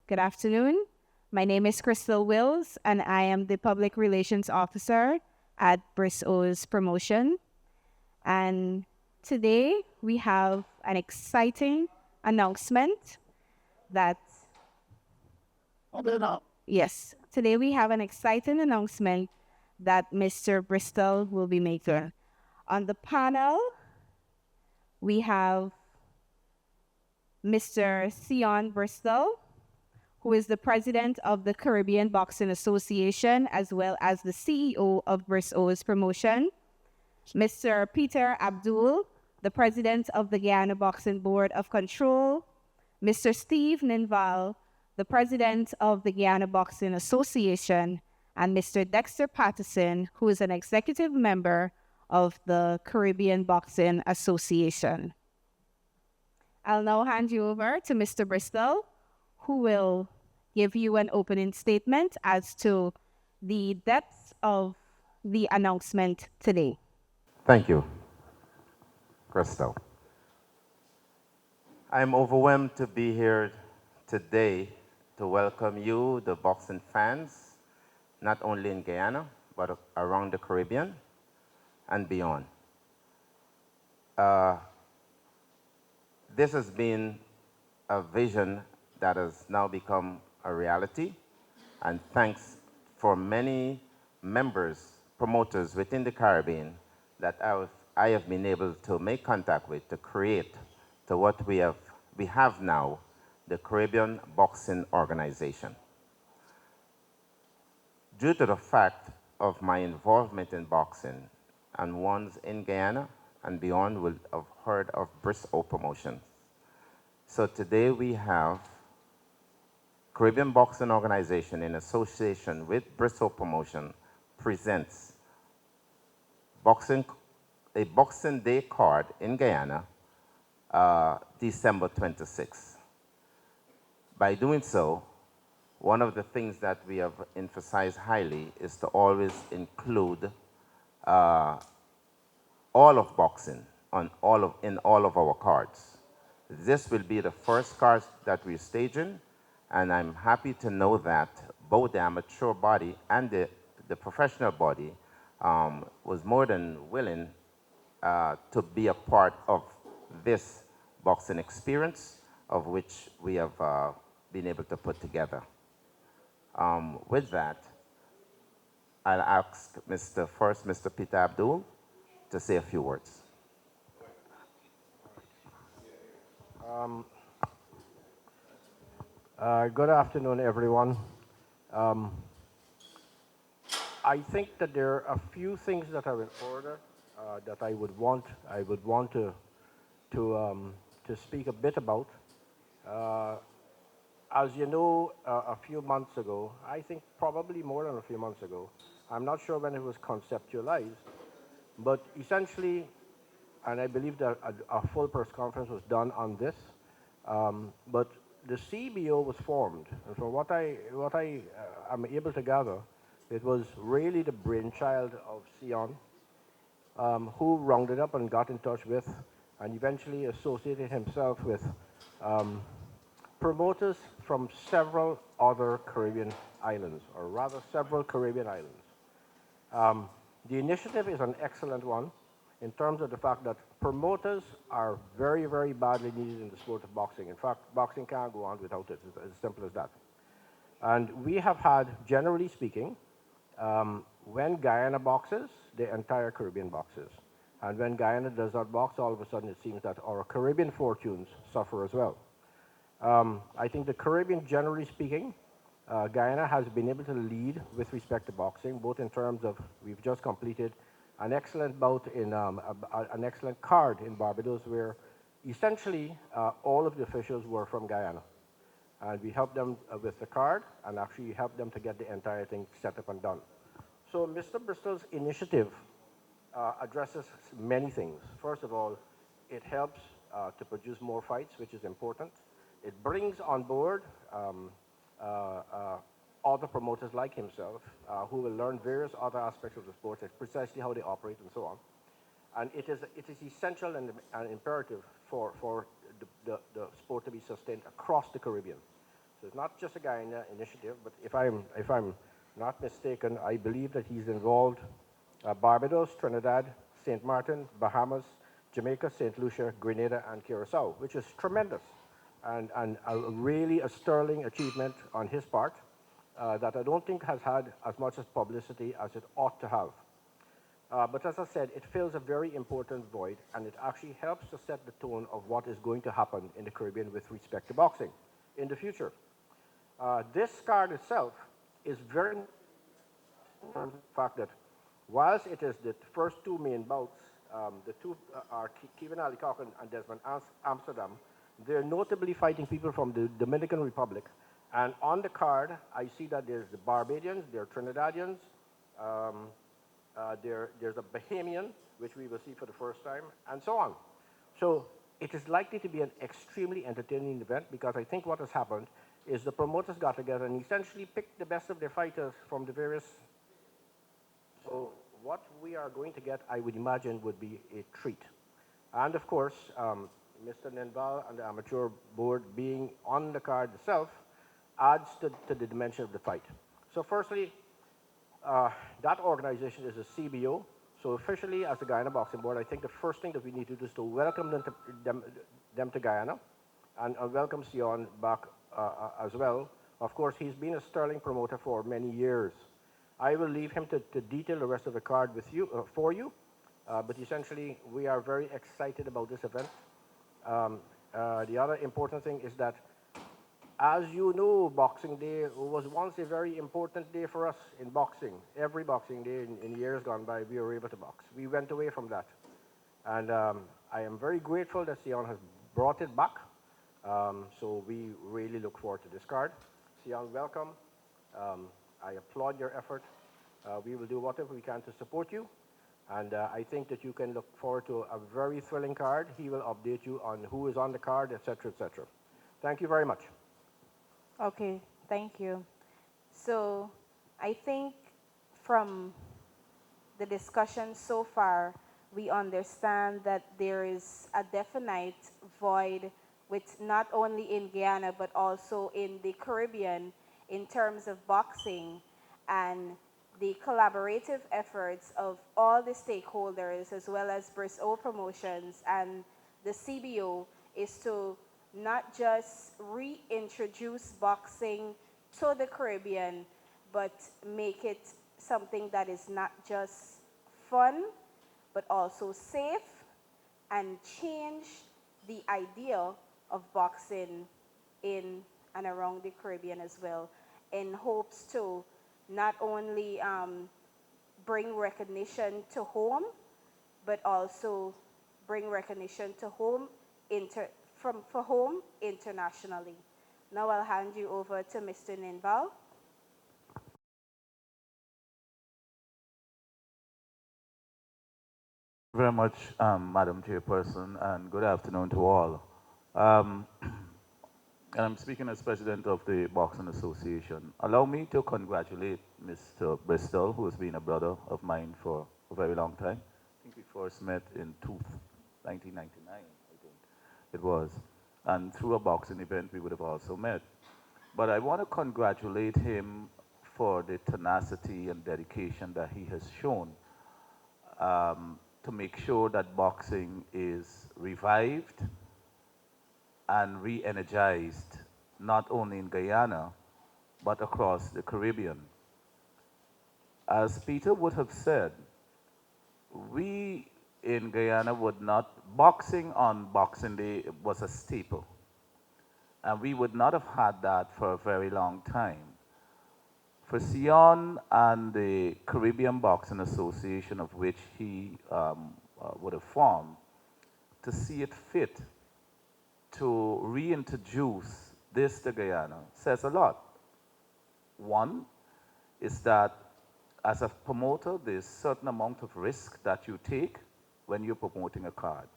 Good afternoon. My name is Crystal Wills, and I am the Public Relations Officer at Bristol's Promotion. And today we have an exciting announcement that, yes, today we have an exciting announcement that Mr. Bristol will be making. On the panel, we have Mr. Sion Bristol, who is the president of the Caribbean Boxing Association, as well as the CEO of Bristol's Promotion. Mr. Peter Abdul, the president of the Guyana Boxing Board of Control. Mr. Steve Ninval, the president of the Guyana Boxing Association. And Mr. Dexter Patterson, who is an executive member of the Caribbean Boxing Association. I'll now hand you over to Mr. Bristol, who will give you an opening statement as to the depths of the announcement today. Thank you, Crystal. I'm overwhelmed to be here today to welcome you, the boxing fans, not only in Guyana, but around the Caribbean and beyond. This has been a vision that has now become a reality, and thanks for many members, promoters within the Caribbean that I have been able to make contact with to create to what we have now, the Caribbean Boxing Organization. Due to the fact of my involvement in boxing, and ones in Guyana and beyond will have heard of Bristol Promotions. So today we have Caribbean Boxing Organization in association with Bristol Promotion presents a Boxing Day card in Guyana, December 26th. By doing so, one of the things that we have emphasized highly is to always include all of boxing in all of our cards. This will be the first card that we're staging, and I'm happy to know that both the amateur body and the professional body was more than willing to be a part of this boxing experience, of which we have been able to put together. With that, I'll ask Mr. Peter Abdul to say a few words. Good afternoon, everyone. I think that there are a few things that are in order that I would want to speak a bit about. As you know, a few months ago, I think probably more than a few months ago, I'm not sure when it was conceptualized, but essentially, and I believe that a full press conference was done on this, but the CBO was formed, and from what I am able to gather, it was really the brainchild of Sion, who rounded up and got in touch with, and eventually associated himself with promoters from several other Caribbean islands, or rather several Caribbean islands. The initiative is an excellent one in terms of the fact that promoters are very, very badly needed in the sport of boxing. In fact, boxing can't go on without it, as simple as that. And we have had, generally speaking, when Guyana boxes, the entire Caribbean boxes. And when Guyana does not box, all of a sudden it seems that our Caribbean fortunes suffer as well. I think the Caribbean, generally speaking, Guyana has been able to lead with respect to boxing, both in terms of, we've just completed an excellent bout in an excellent card in Barbados, where essentially all of the officials were from Guyana. And we helped them with the card, and actually helped them to get the entire thing set up and done. So Mr. Bristol's initiative addresses many things. First of all, it helps to produce more fights, which is important. It brings on board other promoters like himself who will learn various other aspects of the sport, precisely how they operate and so on. And it is essential and imperative for the sport to be sustained across the Caribbean. So it's not just a Guyana initiative, but if I'm not mistaken, I believe that he's involved Barbados, Trinidad, St. Martin, Bahamas, Jamaica, St. Lucia, Grenada, and Curacao, which is tremendous and really a sterling achievement on his part that I don't think has had as much as publicity as it ought to have. But as I said, it fills a very important void, and it actually helps to set the tone of what is going to happen in the Caribbean with respect to boxing in the future. This card itself is very important in the fact that whilst it is the first two main bouts, the two are Kevin Ali Cochran and Desmond Amsterdam, they're notably fighting people from the Dominican Republic. And on the card, I see that there's the Barbadians, there are Trinidadians, there's a Bahamian, which we will see for the first time, and so on. So it is likely to be an extremely entertaining event because I think what has happened is the promoters got together and essentially picked the best of their fighters from the various. So what we are going to get, I would imagine, would be a treat. And of course, Mr. Nenval and the amateur board being on the card itself adds to the dimension of the fight. So firstly, that organization is a CBO. So officially, as the Guyana Boxing Board, I think the first thing that we need to do is to welcome them to Guyana and welcome Sion back as well. Of course, he's been a sterling promoter for many years. I will leave him to detail the rest of the card with you, for you, but essentially, we are very excited about this event. The other important thing is that, as you know, Boxing Day was once a very important day for us in boxing. Every Boxing Day in years gone by, we were able to box. We went away from that. And I am very grateful that Sion has brought it back. So we really look forward to this card. Sion, welcome. I applaud your effort. We will do whatever we can to support you. And I think that you can look forward to a very thrilling card. He will update you on who is on the card, et cetera, et cetera. Thank you very much. Okay, thank you. So I think from the discussion so far, we understand that there is a definite void with not only in Guyana, but also in the Caribbean in terms of boxing, and the collaborative efforts of all the stakeholders as well as Bristow Promotions and the CBO is to not just reintroduce boxing to the Caribbean, but make it something that is not just fun, but also safe, and change the idea of boxing in and around the Caribbean as well, in hopes to not only bring recognition to home, but also bring recognition to home for home internationally. Now I'll hand you over to Mr. Ninval. Very much, Madam Chairperson, and good afternoon to all. Um, and I'm speaking as President of the Boxing Association. Allow me to congratulate Mr. Bristol, who has been a brother of mine for a very long time. I think we first met in 1999, I think it was. And through a boxing event, we would have also met. But I want to congratulate him for the tenacity and dedication that he has shown to make sure that boxing is revived and re-energized, not only in Guyana, but across the Caribbean. As Peter would have said, we in Guyana would not, boxing on Boxing Day was a staple. And we would not have had that for a very long time. For Sion and the Caribbean Boxing Association, of which he would have formed, to see it fit to reintroduce this to Guyana says a lot. One is that as a promoter, there's a certain amount of risk that you take when you're promoting a card.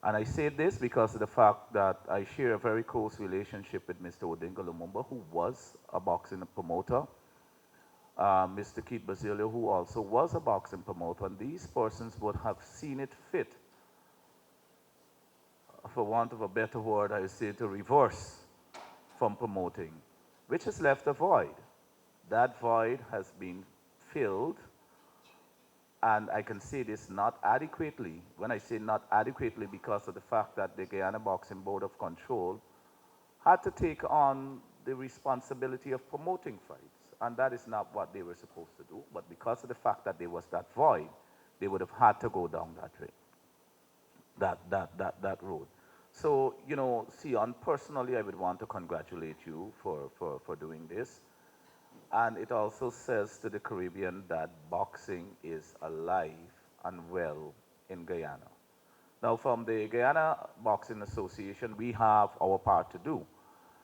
And I say this because of the fact that I share a very close relationship with Mr. Odinga Lumumba, who was a boxing promoter, Mr. Keith Basilio, who also was a boxing promoter, and these persons would have seen it fit, for want of a better word, I would say, to reverse from promoting which has left a void. That void has been filled, and I can say this not adequately. When I say not adequately, because of the fact that the Guyana Boxing Board of Control had to take on the responsibility of promoting fights, and that is not what they were supposed to do. But because of the fact that there was that void, they would have had to go down that way, that road. So, you know, Sion, personally, I would want to congratulate you for doing this. And it also says to the Caribbean that boxing is alive and well in Guyana. Now, from the Guyana Boxing Association, we have our part to do.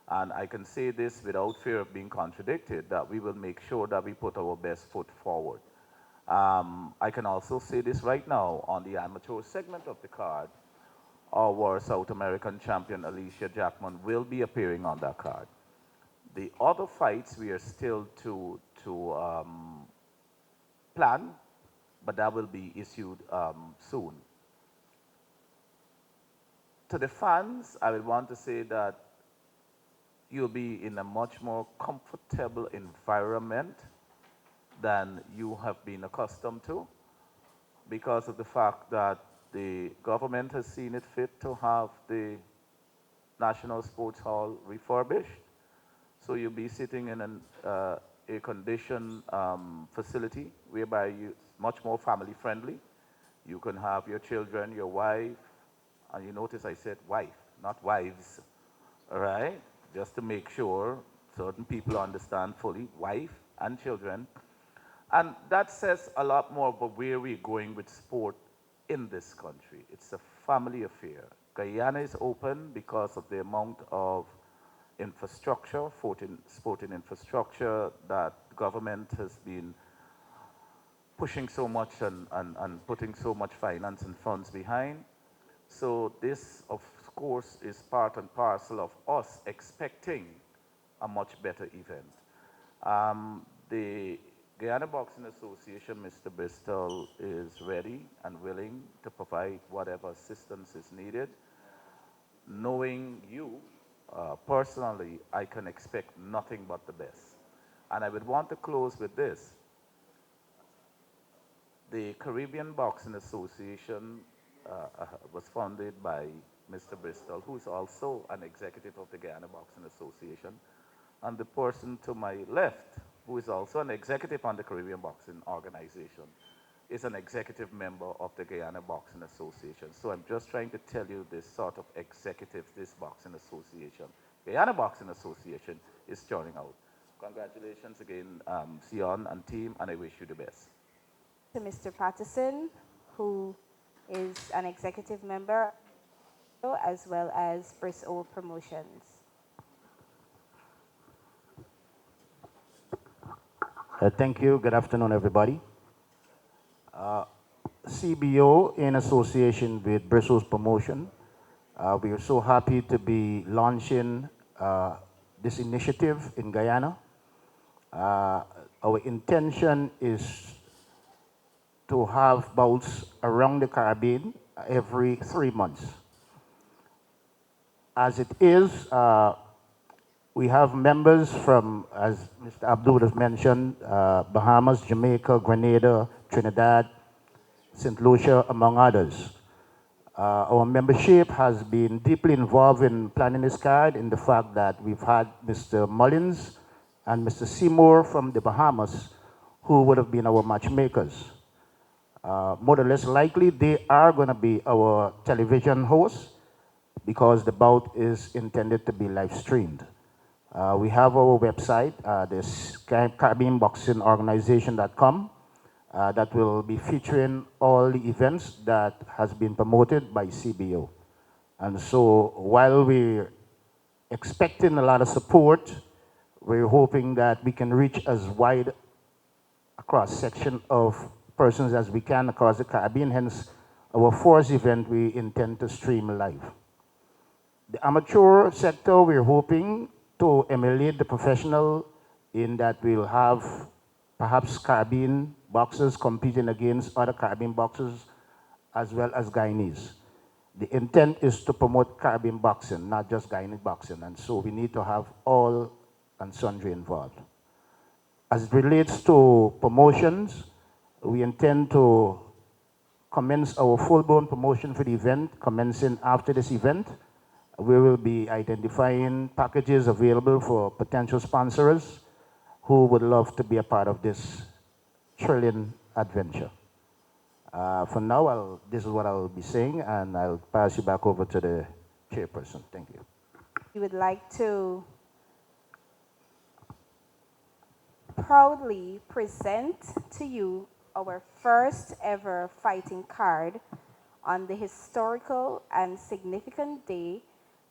And I can say this without fear of being contradicted, that we will make sure that we put our best foot forward. I can also say this right now on the amateur segment of the card. Our South American champion, Alicia Jackman, will be appearing on that card. The other fights we are still to plan, but that will be issued soon. To the fans, I would want to say that you'll be in a much more comfortable environment than you have been accustomed to, because of the fact that the government has seen it fit to have the National Sports Hall refurbished. So you'll be sitting in a conditioned facility whereby it's much more family friendly. You can have your children, your wife, and you notice I said wife, not wives, all right? Just to make sure certain people understand fully, wife and children. And that says a lot more about where we're going with sport in this country. It's a family affair. Guyana is open because of the amount of infrastructure, sporting infrastructure that the government has been pushing so much and putting so much finance and funds behind. So this, of course, is part and parcel of us expecting a much better event. The Guyana Boxing Association, Mr. Bristol, is ready and willing to provide whatever assistance is needed. Knowing you, personally, I can expect nothing but the best. And I would want to close with this. The Caribbean Boxing Association was founded by Mr. Bristol, who is also an executive of the Guyana Boxing Association, and the person to my left, who is also an executive on the Caribbean Boxing Organization, is an executive member of the Guyana Boxing Association. So I'm just trying to tell you this sort of executives this boxing association. Guyana Boxing Association is churning out. Congratulations again, Sion and team, and I wish you the best. To Mr. Patterson, who is an executive member as well as CBO Promotions. Thank you. Good afternoon, everybody. CBO, in association with Bristol's Promotion, we are so happy to be launching this initiative in Guyana. Our intention is to have bouts around the Caribbean every 3 months. As it is, we have members from, as Mr. Abdul has mentioned, Bahamas, Jamaica, Grenada, Trinidad, St. Lucia, among others. Our membership has been deeply involved in planning this card in the fact that we've had Mr. Mullins and Mr. Seymour from the Bahamas who would have been our matchmakers. More or less likely, they are going to be our television hosts because the bout is intended to be live streamed. We have our website, the CaribbeanBoxingOrganization.com, that will be featuring all the events that has been promoted by CBO. And so while we're expecting a lot of support, we're hoping that we can reach as wide a cross-section of persons as we can across the Caribbean. Hence, our fourth event we intend to stream live. The amateur sector, we're hoping to emulate the professional in that we'll have perhaps Caribbean boxers competing against other Caribbean boxers as well as Guyanese. The intent is to promote Caribbean boxing, not just Guyanese boxing. And so we need to have all and sundry involved. As it relates to promotions, we intend to commence our full-blown promotion for the event, commencing after this event. We will be identifying packages available for potential sponsors who would love to be a part of this thrilling adventure. For now, this is what I'll be saying, and I'll pass you back over to the chairperson. Thank you. We would like to proudly present to you our first ever fighting card on the historical and significant day,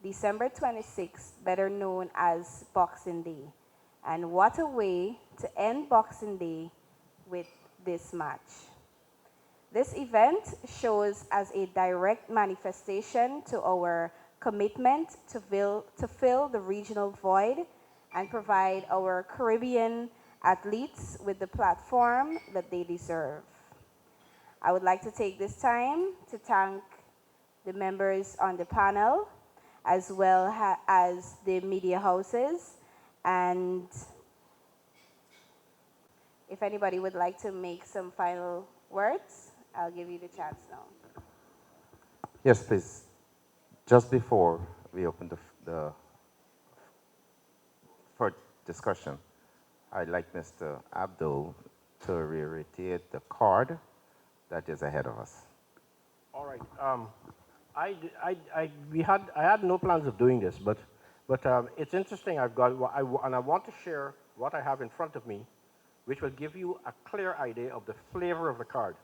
December 26th, better known as Boxing Day. And what a way to end Boxing Day with this match. This event shows as a direct manifestation to our commitment to fill the regional void and provide our Caribbean athletes with the platform that they deserve. I would like to take this time to thank the members on the panel, as well as the media houses, and if anybody would like to make some final words, I'll give you the chance now. Yes, please. Just before we open the for discussion, I'd like Mr. Abdul to reiterate the card that is ahead of us. All right. I had no plans of doing this, but it's interesting. I want to share what I have in front of me, which will give you a clear idea of the flavor of the card.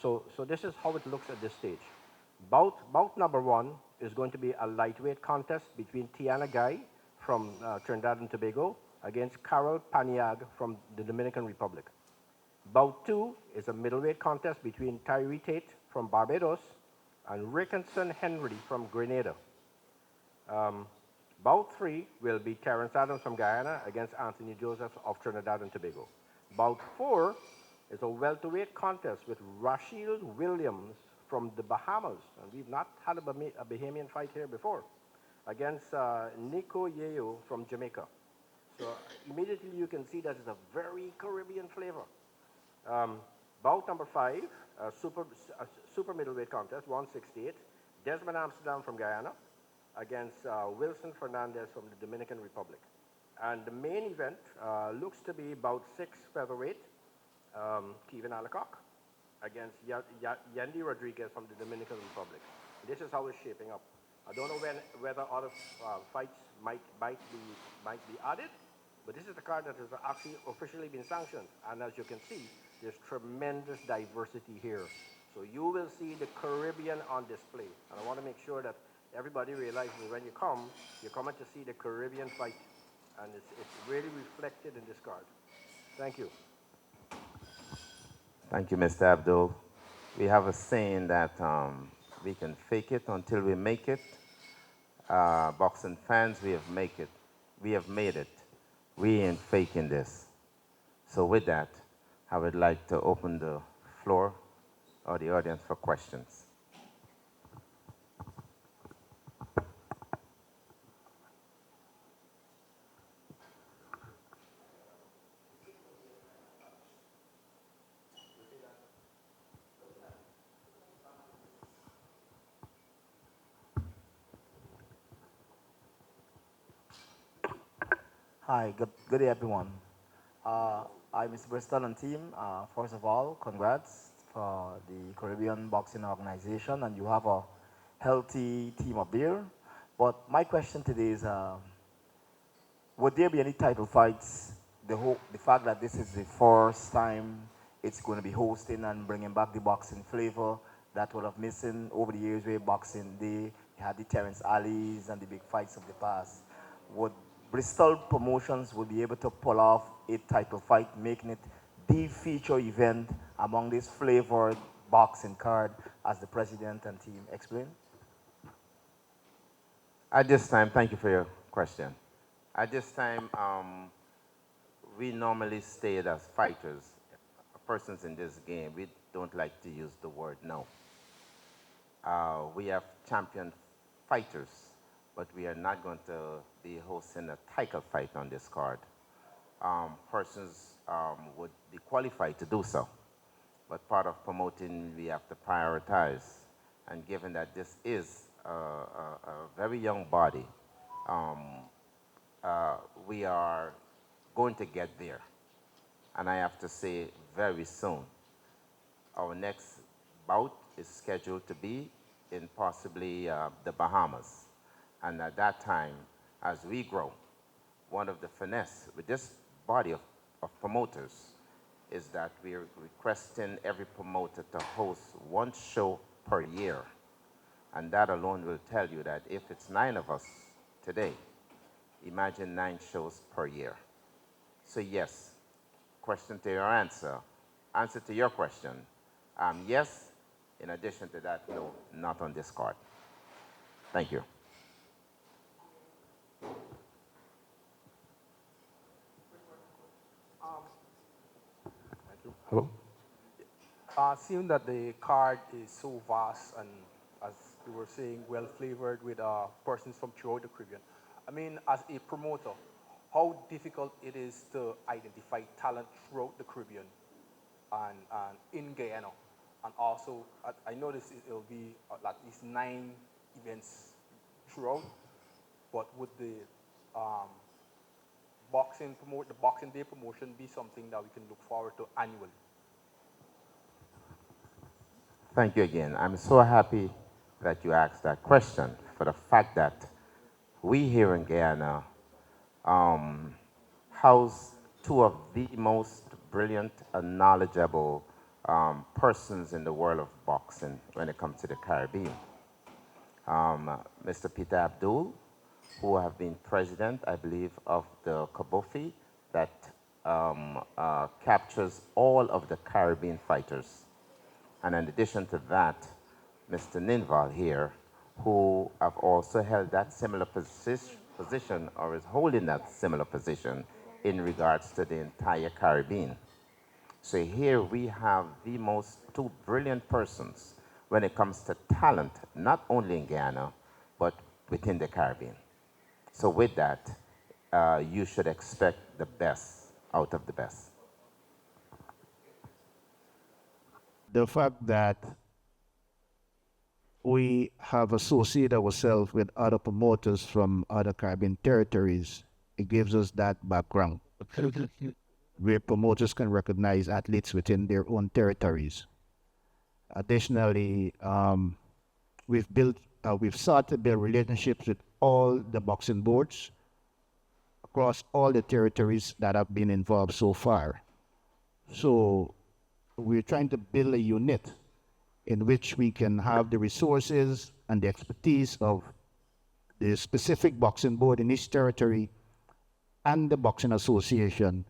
So this is how it looks at this stage. Bout number one is going to be a lightweight contest between Tiana Guy from Trinidad and Tobago against Carol Paniag from the Dominican Republic. Bout two is a middleweight contest between Tyree Tate from Barbados and Rickinson Henry from Grenada. Bout three will be Terrence Adams from Guyana against Anthony Joseph of Trinidad and Tobago. Bout four is a welterweight contest with Rashiel Williams from the Bahamas, and we've not had a Bahamian fight here before, against Nico Yeo from Jamaica. So immediately you can see that it's a very Caribbean flavor. Bout number five, super middleweight contest, 168, Desmond Amsterdam from Guyana against Wilson Fernandez from the Dominican Republic. And the main event looks to be bout six featherweight, Kevin Alacock against Yandy Rodriguez from the Dominican Republic. This is how it's shaping up. I don't know whether other fights might be added, but this is the card that has actually officially been sanctioned. And as you can see, there's tremendous diversity here. So you will see the Caribbean on display. And I want to make sure that everybody realizes when you come, you're coming to see the Caribbean fight. And it's really reflected in this card. Thank you. Thank you, Mr. Abdul. We have a saying that we can fake it until we make it. Boxing fans, we have made it. We ain't faking this. So with that, I would like to open the floor or the audience for questions. Hi, good day, everyone. I'm Mr. Bristol and team. First of all, congrats for the Caribbean Boxing Organization, and you have a healthy team up there. But my question today is, would there be any title fights? The fact that this is the first time it's going to be hosting and bringing back the boxing flavor that would have missing over the years where Boxing Day, you had the Terrence Alleys and the big fights of the past. Would Bristol Promotions will be able to pull off a title fight, making it the feature event among this flavored boxing card, as the president and team explained? At this time, thank you for your question. At this time, we normally state as fighters, persons in this game, we don't like to use the word no. We have champion fighters but we are not going to be hosting a title fight on this card. Persons would be qualified to do so, but part of promoting, we have to prioritize. And given that this is a very young body, um, we are going to get there. And I have to say very soon. Our next bout is scheduled to be in possibly the Bahamas. And at that time, as we grow, one of the finesse with this body of promoters is that we're requesting every promoter to host one show per year. And that alone will tell you that if it's 9 of us today, imagine 9 shows per year. So yes, question to your answer. Answer to your question, yes. In addition to that, no, not on this card. Thank you. Hello? Seeing that the card is so vast and, as you were saying, well flavored with persons from throughout the Caribbean, I mean, as a promoter, how difficult it is to identify talent throughout the Caribbean and in Guyana. And also, I noticed it'll be at least 9 events throughout, but would the Boxing Day promotion be something that we can look forward to annually? Thank you again. I'm so happy that you asked that question for the fact that we here in Guyana house 2 of the most brilliant and knowledgeable persons in the world of boxing when it comes to the Caribbean. Mr. Peter Abdul, who have been president, I believe, of the Kabofi that captures all of the Caribbean fighters. And in addition to that, Mr. Ninval here, who have also held that similar position or is holding that similar position in regards to the entire Caribbean. So here we have the most 2 brilliant persons when it comes to talent, not only in Guyana, but within the Caribbean. So with that, you should expect the best out of the best. The fact that we have associated ourselves with other promoters from other Caribbean territories, it gives us that background where promoters can recognize athletes within their own territories. Additionally, we've sought to build relationships with all the boxing boards across all the territories that have been involved so far. So we're trying to build a unit in which we can have the resources and the expertise of the specific boxing board in each territory and the boxing association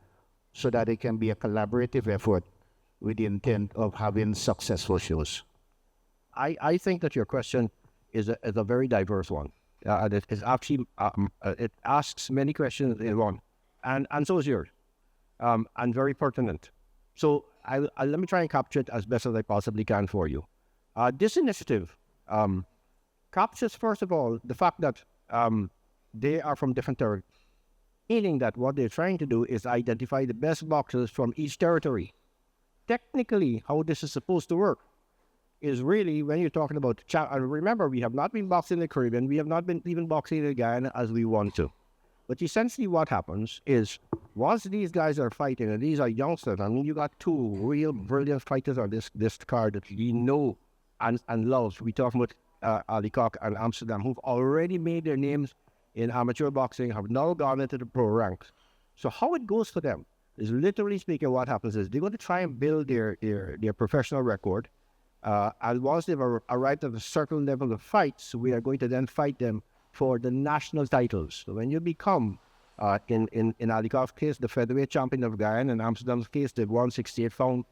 so that it can be a collaborative effort with the intent of having successful shows. I think that your question is a very diverse one. It is actually, it asks many questions in one, and so is yours, and very pertinent. So let me try and capture it as best as I possibly can for you. This initiative captures, first of all, the fact that they are from different territories, meaning that what they're trying to do is identify the best boxers from each territory. Technically, how this is supposed to work is really when you're talking about, and remember, we have not been boxing in the Caribbean, we have not been even boxing in Guyana as we want to. But essentially what happens is, once these guys are fighting, and these are youngsters, I mean, you got 2 real brilliant fighters on this card that we know and love. We're talking about Ali Koch and Amsterdam, who've already made their names in amateur boxing, have now gone into the pro ranks. So how it goes for them is, literally speaking, what happens is they're going to try and build their professional record. And once they've arrived at a certain level of fights, we are going to then fight them for the national titles. So when you become, in Ali Koch's case, the featherweight champion of Guyana, in Amsterdam's case, the 168-pound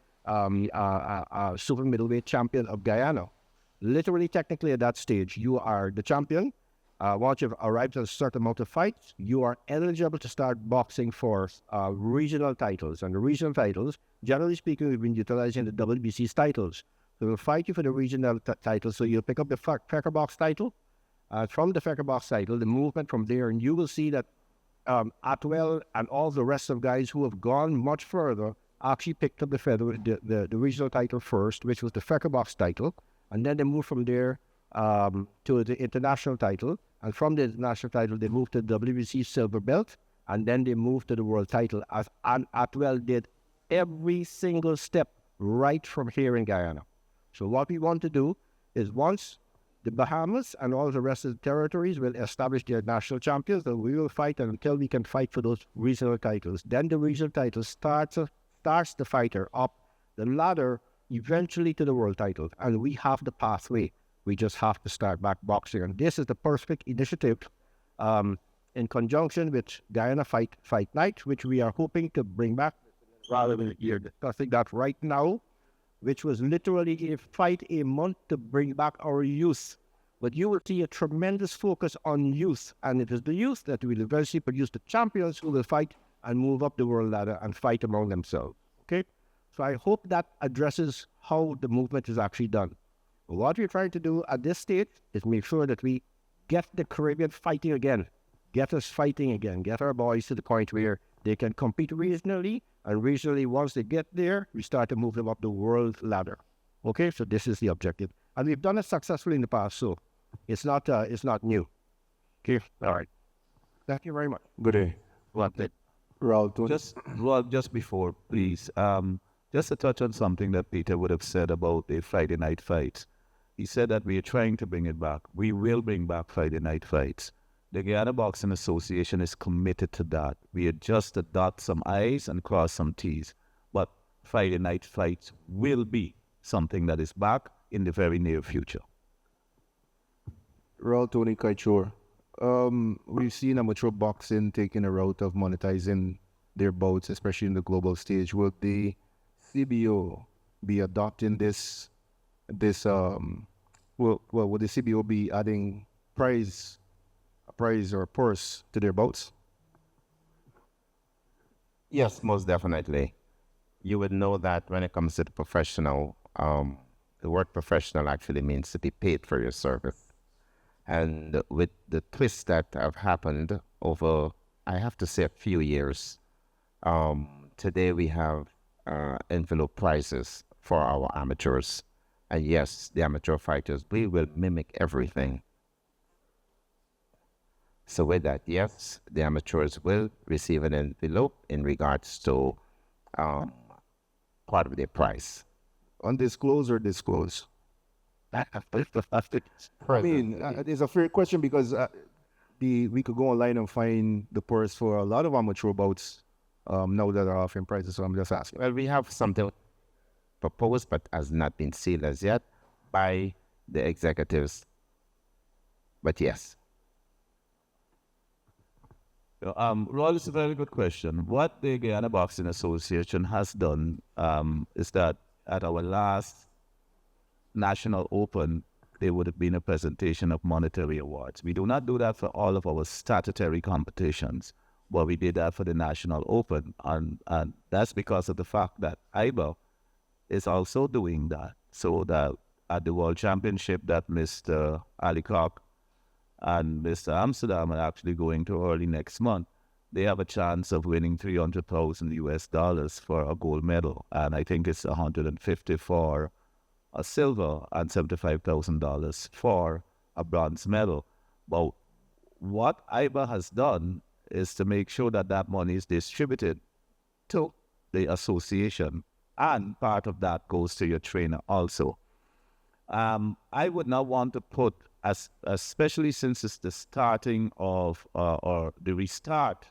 super middleweight champion of Guyana. Literally, technically, at that stage, you are the champion. Once you've arrived at a certain amount of fights, you are eligible to start boxing for regional titles. And the regional titles, generally speaking, we've been utilizing the WBC's titles. So we'll fight you for the regional title. So you'll pick up the Fecker Box title. from the feather box title, the movement from there, and you will see that Atwell and all the rest of guys who have gone much further actually picked up the regional title first, which was the feather box title, and then they moved from there to the international title, and from the international title they moved to the WBC silver belt, and then they moved to the world title. And Atwell did every single step right from here in Guyana. So what we want to do is, once the Bahamas and all the rest of the territories will establish their national champions, then we will fight until we can fight for those regional titles. Then the regional title starts the fighter up the ladder eventually to the world title. And we have the pathway. We just have to start back boxing. And this is the perfect initiative in conjunction with Guyana Fight Night, which we are hoping to bring back rather than here. Discussing that right now, which was literally a month to bring back our youth. But you will see a tremendous focus on youth, and it is the youth that will eventually produce the champions who will fight and move up the world ladder and fight among themselves. Okay? So I hope that addresses how the movement is actually done. What we're trying to do at this stage is make sure that we get the Caribbean fighting again, get us fighting again, get our boys to the point where they can compete regionally, and regionally, once they get there, we start to move them up the world ladder. Okay, so this is the objective, and we've done it successfully in the past, so it's not new. Okay, all right. Thank you very much. Good day. What? Just before, please, just to touch on something that Peter would have said about the Friday night fights. He said that we are trying to bring it back. We will bring back Friday night fights. The Guyana Boxing Association is committed to that. We are just to dot some I's and cross some T's. But Friday night fights will be something that is back in the very near future. Raul Tony Kaichor. We've seen amateur boxing taking a route of monetizing their bouts, especially in the global stage. Will the CBO be adopting this? Will the CBO be adding prize or purse to their bouts? Yes, most definitely. You would know that when it comes to the professional, the word professional actually means to be paid for your service. And with the twists that have happened over, I have to say, a few years, today we have envelope prizes for our amateurs. And yes, the amateur fighters, we will mimic everything. So with that, yes, the amateurs will receive an envelope in regards to part of their price. Undisclosed or disclosed? I mean, it's a fair question because we could go online and find the purse for a lot of amateur bouts now that are offering prices. So I'm just asking. Well, we have something proposed, but has not been sealed as yet by the executives. But yes. Roy, it's a very good question. What the Guyana Boxing Association has done is that at our last National Open, there would have been a presentation of monetary awards. We do not do that for all of our statutory competitions, but we did that for the National Open. And that's because of the fact that IBA is also doing that. So that at the World Championship that Mr. Alicock and Mr. Amsterdam are actually going to early next month, they have a chance of winning $300,000 for a gold medal. And I think it's $150 for a silver and $75,000 for a bronze medal. But what IBA has done is to make sure that that money is distributed to the association, and part of that goes to your trainer also. I would not want to put, especially since it's the starting of, or the restart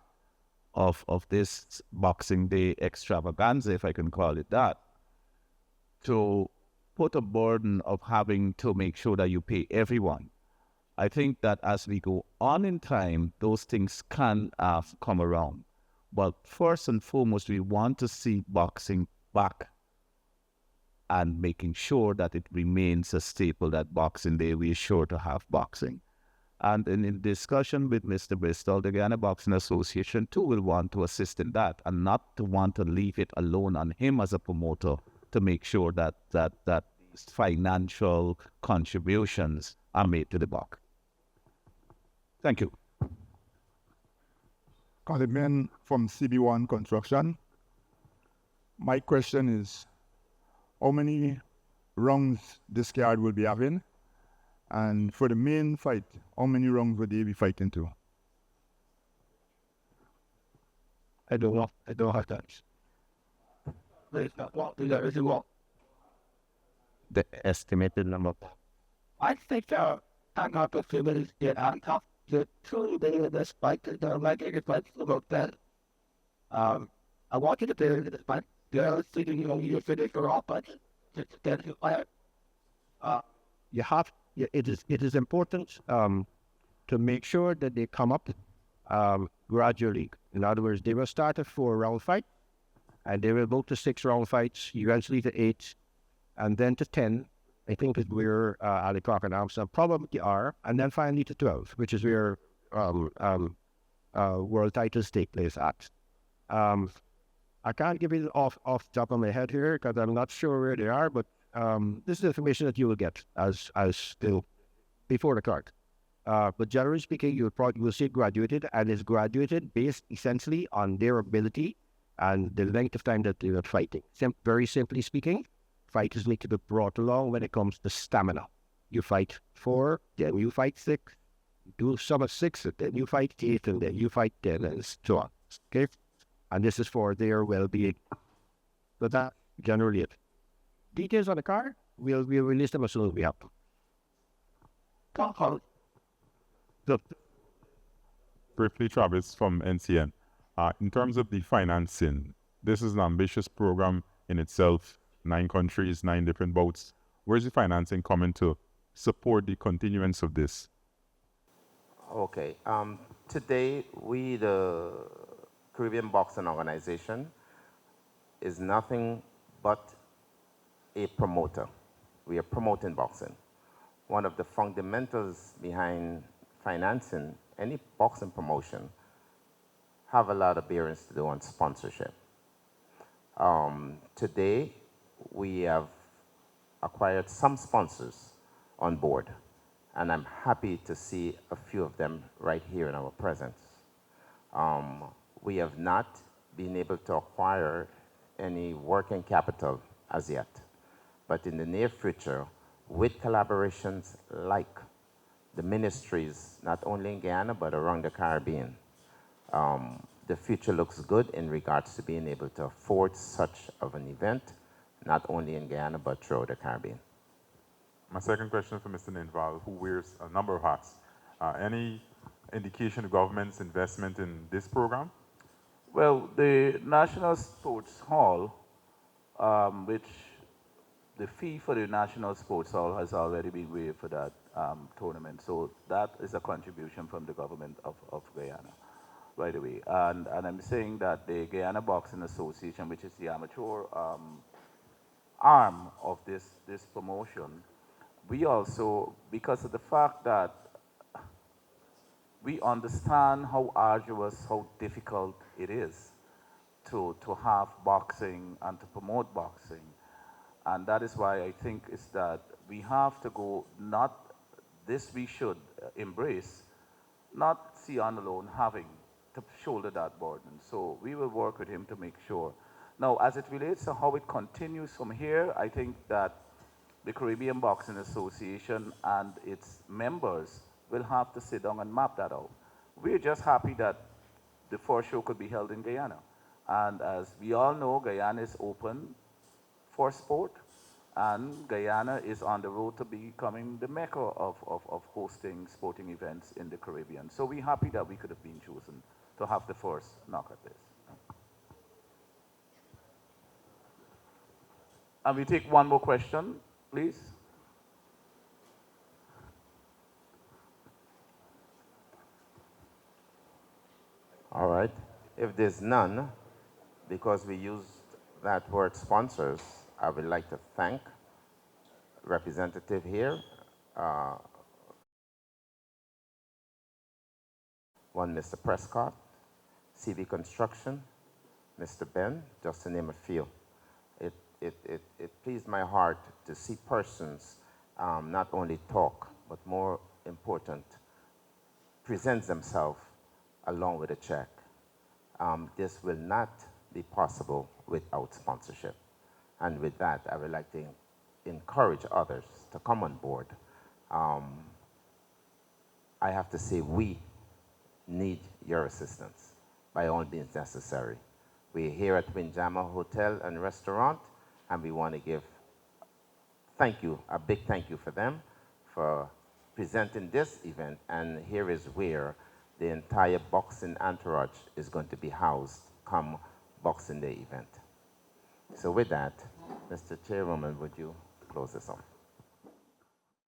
of this Boxing Day extravaganza, if I can call it that, to put a burden of having to make sure that you pay everyone. I think that as we go on in time, those things can come around. But first and foremost, we want to see boxing back and making sure that it remains a staple that Boxing Day, we are sure to have boxing. And in discussion with Mr. Bristol, the Guyana Boxing Association too will want to assist in that, and not to want to leave it alone on him as a promoter to make sure that these financial contributions are made to the box. Thank you. Coleman from CB1 Construction. My question is, how many rounds this card will be having? And for the main fight, how many rounds would they be fighting to? I don't know. I don't have that. The estimated number. I think I'm not the feeling that I'm tough. The two days of this fight, they're like it fight about that. I want you to be in this fight. They're thinking you finish or off, but then you fire. You have. It is important to make sure that they come up gradually. In other words, they will start a 4-round fight, and they will go to 6-round fights, eventually to 8, and then to 10. I think is where Ali Clark and Armstrong probably are, and then finally to 12, which is where world titles take place at. I can't give it off the top of my head here because I'm not sure where they are, but this is information that you will get as still before the card. But generally speaking, you will see it graduated, and it's graduated based essentially on their ability and the length of time that they are fighting. Very simply speaking, fighters need to be brought along when it comes to stamina. You fight 4, then you fight 6, you do some of 6, and then you fight 8, and then you fight 10, and so on. Okay? And this is for their well-being. But that generally it. Details on the card, we'll release them as soon as we have them. Briefly, Travis from NCN. In terms of the financing, this is an ambitious program in itself. 9 countries, 9 different bouts. Where's the financing coming to support the continuance of this? Okay. Today, we, the Caribbean Boxing Organization, is nothing but a promoter. We are promoting boxing. One of the fundamentals behind financing any boxing promotion have a lot of bearings to do on sponsorship. Today, we have acquired some sponsors on board, and I'm happy to see a few of them right here in our presence. We have not been able to acquire any working capital as yet, but in the near future, with collaborations like the ministries, not only in Guyana, but around the Caribbean, the future looks good in regards to being able to afford such of an event, not only in Guyana, but throughout the Caribbean. My second question is for Mr. Ninval, who wears a number of hats. Any indication of government's investment in this program? Well, the National Sports Hall, which the fee for the National Sports Hall has already been waived for that tournament. So that is a contribution from the government of Guyana, by the way. And I'm saying that the Guyana Boxing Association, which is the amateur arm of this promotion, we also, because of the fact that we understand how arduous, how difficult it is to have boxing and to promote boxing. And that is why I think is that we have to go, not this we should embrace, not Sion alone having to shoulder that burden. So we will work with him to make sure. Now, as it relates to how it continues from here, I think that the Caribbean Boxing Association and its members will have to sit down and map that out. We're just happy that the first show could be held in Guyana. And as we all know, Guyana is open for sport, and Guyana is on the road to becoming the mecca of hosting sporting events in the Caribbean. So we're happy that we could have been chosen to have the first knock at this. And we take one more question, please. All right. If there's none, because we used that word sponsors, I would like to thank representative here, one Mr. Prescott, CB Construction, Mr. Ben, just to name a few. It pleased my heart to see persons not only talk, but more important, presents themselves along with a check. This will not be possible without sponsorship. And with that, I would like to encourage others to come on board. I have to say we need your assistance by all means necessary. We're here at Windjammer Hotel and Restaurant, and we want to give a big thank you for them for presenting this event. And here is where the entire boxing entourage is going to be housed come Boxing Day event. So with that, Mr. Chairwoman, would you close this off?